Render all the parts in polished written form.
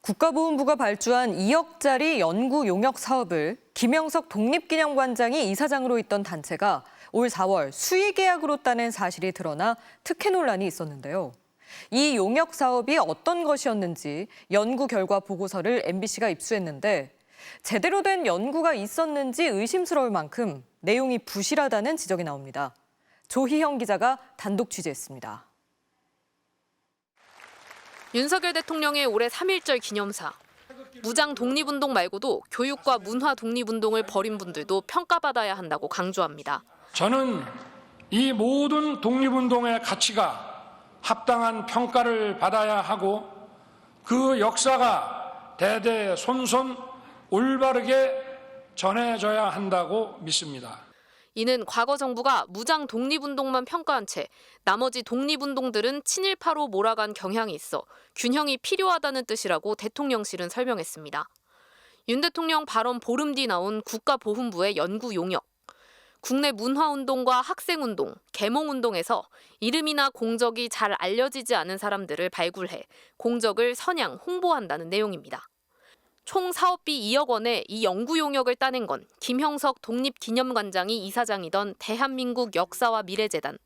국가보훈부가 발주한 2억짜리 연구 용역 사업을 김영석 독립기념관장이 이사장으로 있던 단체가 올 4월 수의계약으로 따낸 사실이 드러나 특혜 논란이 있었는데요. 이 용역 사업이 어떤 것이었는지 연구 결과 보고서를 MBC가 입수했는데 제대로 된 연구가 있었는지 의심스러울 만큼 내용이 부실하다는 지적이 나옵니다. 조희형 기자가 단독 취재했습니다. 윤석열 대통령의 올해 3.1절 기념사. 무장 독립운동 말고도 교육과 문화 독립운동을 벌인 분들도 평가받아야 한다고 강조합니다. 저는 이 모든 독립운동의 가치가 합당한 평가를 받아야 하고 그 역사가 대대손손 올바르게 전해져야 한다고 믿습니다. 이는 과거 정부가 무장 독립운동만 평가한 채 나머지 독립운동들은 친일파로 몰아간 경향이 있어 균형이 필요하다는 뜻이라고 대통령실은 설명했습니다. 윤 대통령 발언 보름 뒤 나온 국가보훈부의 연구 용역. 국내 문화운동과 학생운동, 계몽운동에서 이름이나 공적이 잘 알려지지 않은 사람들을 발굴해 공적을 선양, 홍보한다는 내용입니다. 총 사업비 2억 원에 이 연구 용역을 따낸 건 김형석 독립기념관장이 이사장이던 대한민국 역사와 미래재단.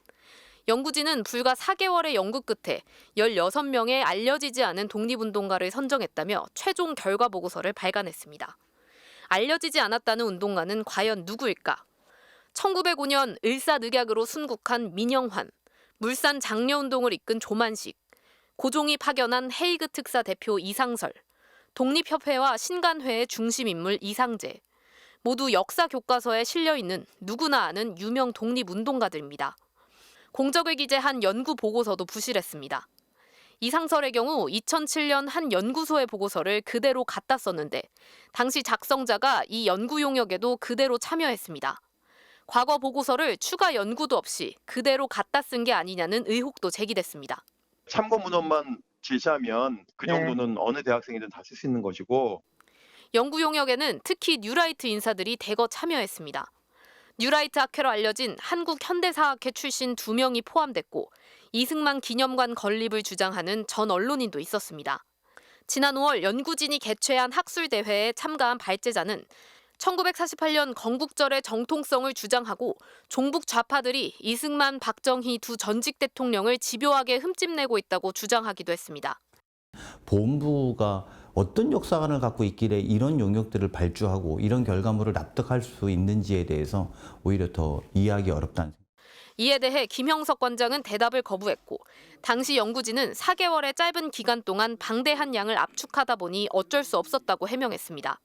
연구진은 불과 4개월의 연구 끝에 16명의 알려지지 않은 독립운동가를 선정했다며 최종 결과 보고서를 발간했습니다. 알려지지 않았다는 운동가는 과연 누구일까? 1905년 을사늑약으로 순국한 민영환, 물산 장려운동을 이끈 조만식, 고종이 파견한 헤이그 특사 대표 이상설, 독립협회와 신간회의 중심 인물 이상재. 모두 역사 교과서에 실려있는 누구나 아는 유명 독립운동가들입니다. 공적을 기재한 연구 보고서도 부실했습니다. 이상설의 경우 2007년 한 연구소의 보고서를 그대로 갖다 썼는데 당시 작성자가 이 연구 용역에도 그대로 참여했습니다. 과거 보고서를 추가 연구도 없이 그대로 갖다 쓴 게 아니냐는 의혹도 제기됐습니다. 참고 문헌만 제시하면 그 정도는 어느 대학생이든 다 쓸 수 있는 것이고. 연구 용역에는 특히 뉴라이트 인사들이 대거 참여했습니다. 뉴라이트 학회로 알려진 한국현대사학회 출신 2명이 포함됐고 이승만 기념관 건립을 주장하는 전 언론인도 있었습니다. 지난 5월 연구진이 개최한 학술대회에 참가한 발제자는 1948년 건국절의 정통성을 주장하고 종북 좌파들이 이승만, 박정희 두 전직 대통령을 집요하게 흠집내고 있다고 주장하기도 했습니다. 보훈부가 어떤 역사관을 갖고 있길래 이런 용역들을 발주하고 이런 결과물을 납득할 수 있는지에 대해서 오히려 더 이해하기 어렵다는 생각. 이에 대해 김형석 관장은 대답을 거부했고 당시 연구진은 4개월의 짧은 기간 동안 방대한 양을 압축하다 보니 어쩔 수 없었다고 해명했습니다.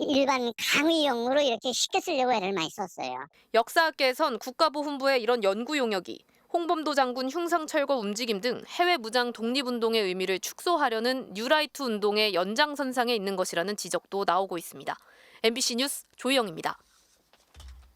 일반 강의용으로 이렇게 쉽게 쓰려고 애를 많이 썼어요. 역사학계에선 국가보훈부의 이런 연구 용역이 홍범도 장군 흉상철거 움직임 등 해외 무장 독립운동의 의미를 축소하려는 뉴라이트 운동의 연장선상에 있는 것이라는 지적도 나오고 있습니다. MBC 뉴스 조희영입니다.